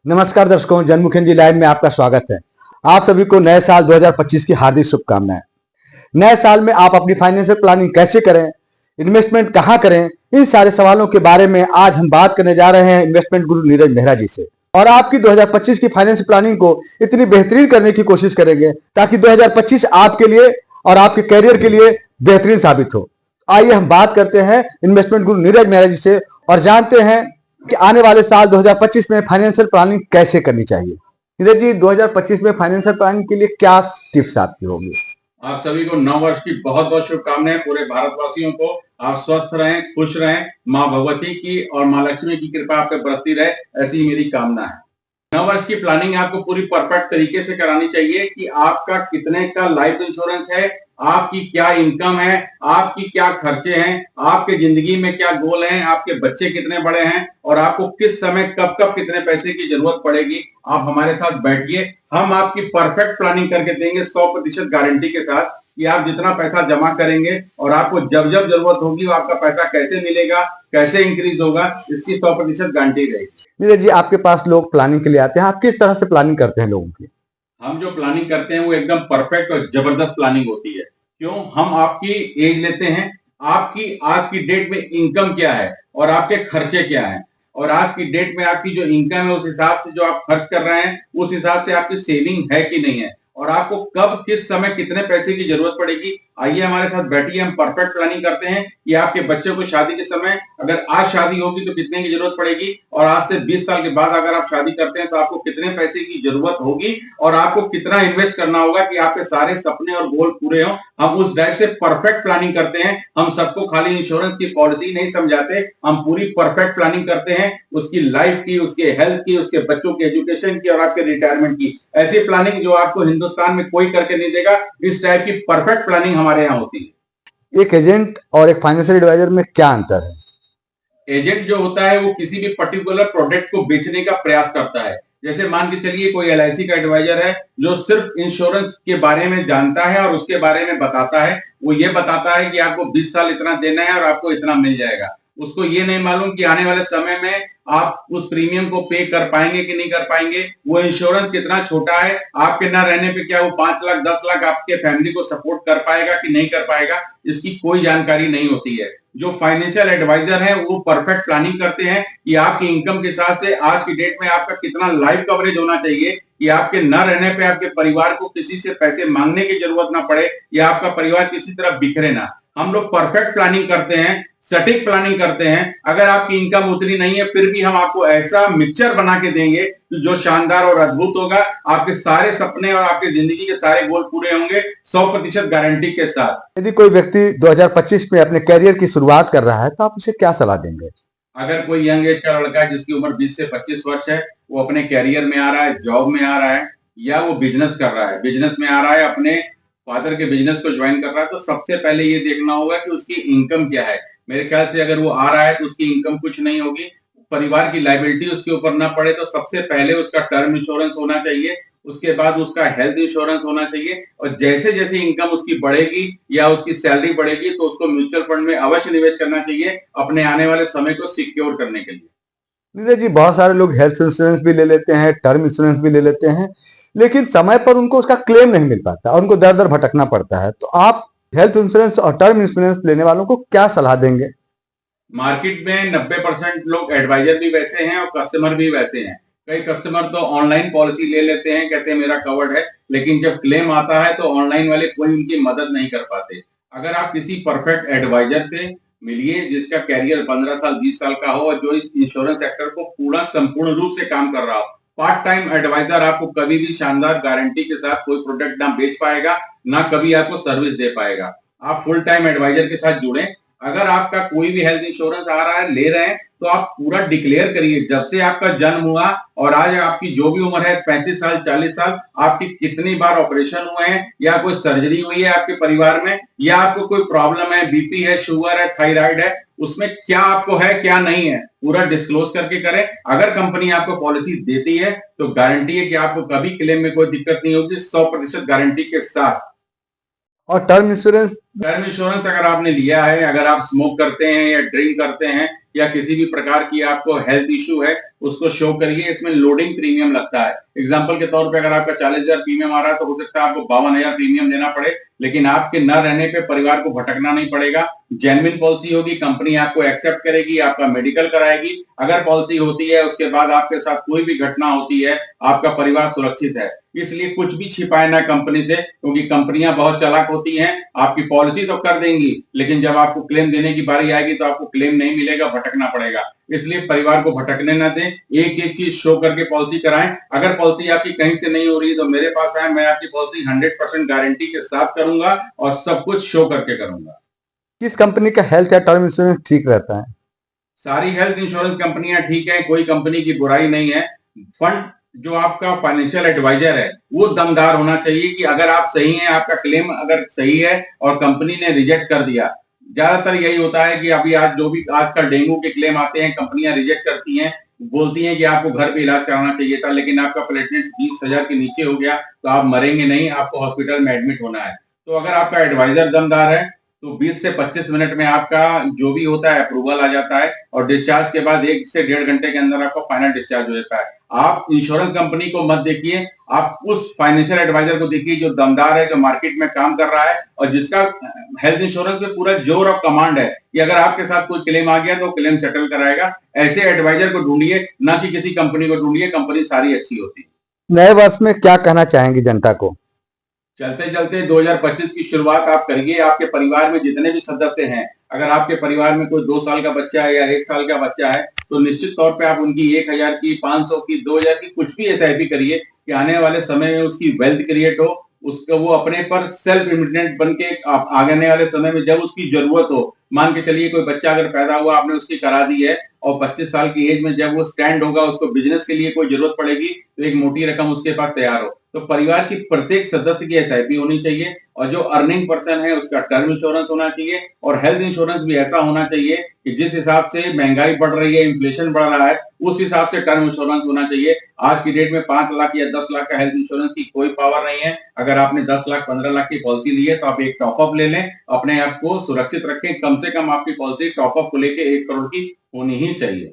नमस्कार दर्शकों, जनमुखेंद्र लाइव में आपका स्वागत है। आप सभी को नए साल 2025 की हार्दिक शुभकामनाएं। नए साल में आप अपनी फाइनेंशियल प्लानिंग कैसे करें, इन्वेस्टमेंट कहां करें, इन सारे सवालों के बारे में आज हम बात करने जा रहे हैं इन्वेस्टमेंट गुरु नीरज मेहरा जी से। और आपकी 2025 की फाइनेंशियल प्लानिंग को इतनी बेहतरीन करने की कोशिश करेंगे ताकि 2025 आपके लिए और आपके कैरियर के लिए बेहतरीन साबित हो। आइए हम बात करते हैं इन्वेस्टमेंट गुरु नीरज मेहरा जी से और जानते हैं कि आने वाले साल 2025 में फाइनेंशियल प्लानिंग कैसे करनी चाहिए। नीरज जी, 2025 में फाइनेंशियल प्लानिंग के लिए क्या टिप्स आपकी होगी? आप सभी को नव वर्ष की बहुत बहुत शुभकामनाएं। पूरे भारतवासियों को आप स्वस्थ रहें, खुश रहें, माँ भगवती की और माँ लक्ष्मी की कृपा आप पे बरसती रहे, ऐसी मेरी कामना है। नव वर्ष की प्लानिंग आपको पूरी परफेक्ट तरीके से करानी चाहिए कि आपका कितने का लाइफ इंश्योरेंस है, आपकी क्या इनकम है, आपकी क्या खर्चे हैं, आपके जिंदगी में क्या गोल हैं, आपके बच्चे कितने बड़े हैं और आपको किस समय कब कब कितने पैसे की जरूरत पड़ेगी। आप हमारे साथ बैठिए, हम आपकी परफेक्ट प्लानिंग करके देंगे 100% गारंटी के साथ कि आप जितना पैसा जमा करेंगे और आपको जब जब जरूरत होगी आपका पैसा कैसे मिलेगा, कैसे इंक्रीज होगा, इसकी 100% गारंटी रहेगी। नीरज जी, आपके पास लोग प्लानिंग के लिए आते हैं, आप किस तरह से प्लानिंग करते हैं लोगों की? हम जो प्लानिंग करते हैं वो एकदम परफेक्ट और जबरदस्त प्लानिंग होती है। क्यों? हम आपकी एज लेते हैं, आपकी आज की डेट में इनकम क्या है और आपके खर्चे क्या हैं, और आज की डेट में आपकी जो इनकम है उस हिसाब से जो आप खर्च कर रहे हैं उस हिसाब से आपकी सेविंग है कि नहीं है, और आपको कब किस समय कितने पैसे की जरूरत पड़ेगी। आइए हमारे साथ बैठिए, हम परफेक्ट प्लानिंग करते हैं कि आपके बच्चों को शादी के समय अगर आज शादी होगी तो कितने की जरूरत पड़ेगी, और आज से 20 साल के बाद अगर आप शादी करते हैं तो आपको कितने पैसे की जरूरत होगी और आपको कितना इन्वेस्ट करना होगा कि आपके सारे सपने और गोल पूरे हों। हम उस टाइप से परफेक्ट प्लानिंग करते हैं। हम सबको खाली इंश्योरेंस की पॉलिसी नहीं समझाते, हम पूरी परफेक्ट प्लानिंग करते हैं उसकी लाइफ की, उसके हेल्थ की, उसके बच्चों के एजुकेशन की और आपके रिटायरमेंट की। ऐसी प्लानिंग जो आपको हिंदुस्तान में कोई करके नहीं देगा। इस टाइप की परफेक्ट प्लानिंग हमारे यहाँ होती है। एक एजेंट और एक फाइनेंशियल एडवाइजर में क्या अंतर है? एजेंट जो होता है वो किसी भी पर्टिकुलर प्रोडक्ट को बेचने का प्रयास करता है। जैसे मान के चलिए कोई LIC का एडवाइजर है जो सिर्फ इंश्योरेंस के बारे में जानता है और उसके बारे में बताता है। वो ये बताता है कि आपको 20 साल इतना देना है और आपको इतना मिल जाएगा। उसको ये नहीं मालूम कि आने वाले समय में आप उस प्रीमियम को पे कर पाएंगे कि नहीं कर पाएंगे, वो इंश्योरेंस कितना छोटा है, आपके ना रहने पे क्या वो 5 लाख 10 लाख आपके फैमिली को सपोर्ट कर पाएगा कि नहीं कर पाएगा, इसकी कोई जानकारी नहीं होती है। जो फाइनेंशियल एडवाइजर है वो परफेक्ट प्लानिंग करते हैं कि आपकी इनकम के हिसाब से आज की डेट में आपका कितना लाइफ कवरेज होना चाहिए कि आपके न रहने पे आपके परिवार को किसी से पैसे मांगने की जरूरत ना पड़े या आपका परिवार किसी तरह बिखरे ना। हम लोग परफेक्ट प्लानिंग करते हैं, सटीक प्लानिंग करते हैं। अगर आपकी इनकम उतनी नहीं है फिर भी हम आपको ऐसा मिक्सचर बना के देंगे जो शानदार और अद्भुत होगा। आपके सारे सपने और आपकी जिंदगी के सारे गोल पूरे होंगे 100% गारंटी के साथ। यदि कोई व्यक्ति 2025 में अपने कैरियर की शुरुआत कर रहा है तो आप उसे क्या सलाह देंगे? अगर कोई यंग एज का लड़का है जिसकी उम्र 20 से 25 वर्ष है, वो अपने कैरियर में आ रहा है, जॉब में आ रहा है या वो बिजनेस कर रहा है, बिजनेस में आ रहा है, अपने फादर के बिजनेस को ज्वाइन कर रहा है, तो सबसे पहले ये देखना होगा कि उसकी इनकम क्या है। मेरे ख्याल से अगर वो आ रहा है तो उसकी इनकम कुछ नहीं होगी, परिवार की लाइबिलिटी उसके ऊपर ना पड़े, तो सबसे पहले उसका टर्म इंश्योरेंस होना चाहिए, उसके बाद उसका हेल्थ इंश्योरेंस होना चाहिए, और जैसे जैसे इनकम उसकी बढ़ेगी या उसकी सैलरी बढ़ेगी तो उसको म्यूचुअल फंड में अवश्य निवेश करना चाहिए अपने आने वाले समय को सिक्योर करने के लिए। नीरज जी, बहुत सारे लोग हेल्थ इंश्योरेंस भी ले लेते हैं, टर्म इंश्योरेंस भी ले लेते हैं, लेकिन समय पर उनको उसका क्लेम नहीं मिल पाता और उनको दर दर भटकना पड़ता है। तो आप हेल्थ इंश्योरेंस और टर्म इंश्योरेंस लेने वालों को क्या सलाह देंगे? मार्केट में 90% लोग एडवाइजर भी वैसे हैं और कस्टमर भी वैसे हैं। कई कस्टमर तो ऑनलाइन पॉलिसी ले लेते हैं, कहते हैं मेरा कवर्ड है, लेकिन जब क्लेम आता है तो ऑनलाइन वाले कोई उनकी मदद नहीं कर पाते। अगर आप किसी परफेक्ट एडवाइजर से मिलिए जिसका कैरियर 15 साल 20 साल का हो और जो इस इंश्योरेंस सेक्टर को पूरा संपूर्ण रूप से काम कर रहा हो, पार्ट टाइम एडवाइजर आपको कभी भी शानदार गारंटी के साथ कोई प्रोडक्ट ना बेच पाएगा, ना कभी आपको सर्विस दे पाएगा। आप फुल टाइम एडवाइजर के साथ जुड़े। अगर आपका कोई भी हेल्थ इंश्योरेंस आ रहा है, ले रहे हैं, तो आप पूरा डिक्लेयर करिए जब से आपका जन्म हुआ और आज आपकी जो भी उम्र है 35 साल 40 साल, आपकी कितनी बार ऑपरेशन हुए हैं या कोई सर्जरी हुई है आपके परिवार में, या आपको कोई प्रॉब्लम है, बीपी है, शुगर है, थायराइड है, उसमें क्या आपको है क्या नहीं है, पूरा डिस्क्लोज करके करें। अगर कंपनी आपको पॉलिसी देती है तो गारंटी है कि आपको कभी क्लेम में कोई दिक्कत नहीं होगी, 100% गारंटी के साथ। और टर्म इंश्योरेंस? टर्म इंश्योरेंस अगर आपने लिया है, अगर आप स्मोक करते हैं या ड्रिंक करते हैं या किसी भी प्रकार की आपको हेल्थ इश्यू है, उसको शो करिए। इसमें लोडिंग प्रीमियम लगता है। एग्जाम्पल के तौर पे अगर आपका 40,000 प्रीमियम आ रहा है तो हो सकता है आपको 52,000 प्रीमियम देना पड़े, लेकिन आपके न रहने पे परिवार को भटकना नहीं पड़ेगा। जेन्युइन पॉलिसी होगी, कंपनी आपको एक्सेप्ट करेगी, आपका मेडिकल कराएगी। अगर पॉलिसी होती है उसके बाद आपके साथ कोई भी घटना होती है, आपका परिवार सुरक्षित है। इसलिए कुछ भी छिपाए ना कंपनी से, क्योंकि कंपनियां बहुत चालाक होती हैं। आपकी पॉलिसी तो कर देंगी, लेकिन जब आपको क्लेम देने की बारी आएगी तो आपको क्लेम नहीं मिलेगा, भटकना पड़ेगा। इसलिए परिवार को भटकने ना दें, एक एक चीज शो करके पॉलिसी कराएं। अगर पॉलिसी आपकी कहीं से नहीं हो रही तो मेरे पास आए, मैं आपकी पॉलिसी 100% गारंटी के साथ करूंगा और सब कुछ शो करके करूंगा। किस कंपनी का हेल्थ या टर्म इंश्योरेंस ठीक रहता है? सारी हेल्थ इंश्योरेंस कंपनियां ठीक है, कोई कंपनी की बुराई नहीं है। फंड जो आपका फाइनेंशियल एडवाइजर है वो दमदार होना चाहिए कि अगर आप सही हैं, आपका क्लेम अगर सही है और कंपनी ने रिजेक्ट कर दिया। ज्यादातर यही होता है कि अभी आज जो भी आजकल डेंगू के क्लेम आते हैं, कंपनियां रिजेक्ट करती हैं, बोलती हैं कि आपको घर पे इलाज कराना चाहिए था, लेकिन आपका प्लेटलेट्स 20,000 के नीचे हो गया तो आप मरेंगे नहीं, आपको हॉस्पिटल में एडमिट होना है। तो अगर आपका एडवाइजर दमदार है तो 20 से 25 मिनट में आपका जो भी होता है अप्रूवल आ जाता है और डिस्चार्ज के बाद 1 से 1.5 घंटे के अंदर आपका फाइनल डिस्चार्ज हो जाता है। आप इंश्योरेंस कंपनी को मत देखिए, आप उस फाइनेंशियल एडवाइजर को देखिए जो दमदार है, जो मार्केट में काम कर रहा है और जिसका हेल्थ इंश्योरेंस पे पूरा जोर और कमांड है कि अगर आपके साथ कोई क्लेम आ गया तो क्लेम सेटल कराएगा। ऐसे एडवाइजर को ढूंढिए, ना कि किसी कंपनी को ढूंढिए। कंपनी सारी अच्छी होती है। नए वर्ष में क्या कहना चाहेंगे जनता को? चलते चलते 2025 की शुरुआत आप करिए। आपके परिवार में जितने भी सदस्य हैं, अगर आपके परिवार में कोई 2 साल का बच्चा है या 1 साल का बच्चा है, तो निश्चित तौर पे आप उनकी 1,000 की, 500 की, 2,000 की कुछ भी एसआईपी करिए कि आने वाले समय में उसकी वेल्थ क्रिएट हो, उसका वो अपने पर सेल्फ इंडिपेंडेंट बन के आने वाले समय में जब उसकी जरूरत हो, मान के चलिए कोई बच्चा अगर पैदा हुआ, आपने उसकी करा दी है और 25 साल की एज में जब वो स्टैंड होगा, उसको बिजनेस के लिए कोई जरूरत पड़ेगी तो एक मोटी रकम उसके पास तैयार हो। तो परिवार की प्रत्येक सदस्य की एसआईपी होनी चाहिए और जो अर्निंग पर्सन है उसका टर्म इंश्योरेंस होना चाहिए और हेल्थ इंश्योरेंस भी ऐसा होना चाहिए कि जिस हिसाब से महंगाई बढ़ रही है, इन्फ्लेशन बढ़ रहा है, उस हिसाब से टर्म इंश्योरेंस होना चाहिए। आज की डेट में 5 लाख या 10 लाख का हेल्थ इंश्योरेंस की कोई पावर नहीं है। अगर आपने 10 लाख 15 लाख की पॉलिसी ली है तो आप एक टॉपअप ले लें, अपने आप को सुरक्षित रखें। कम से कम आपकी पॉलिसी टॉपअप को लेकर 1 करोड़ की होनी ही चाहिए।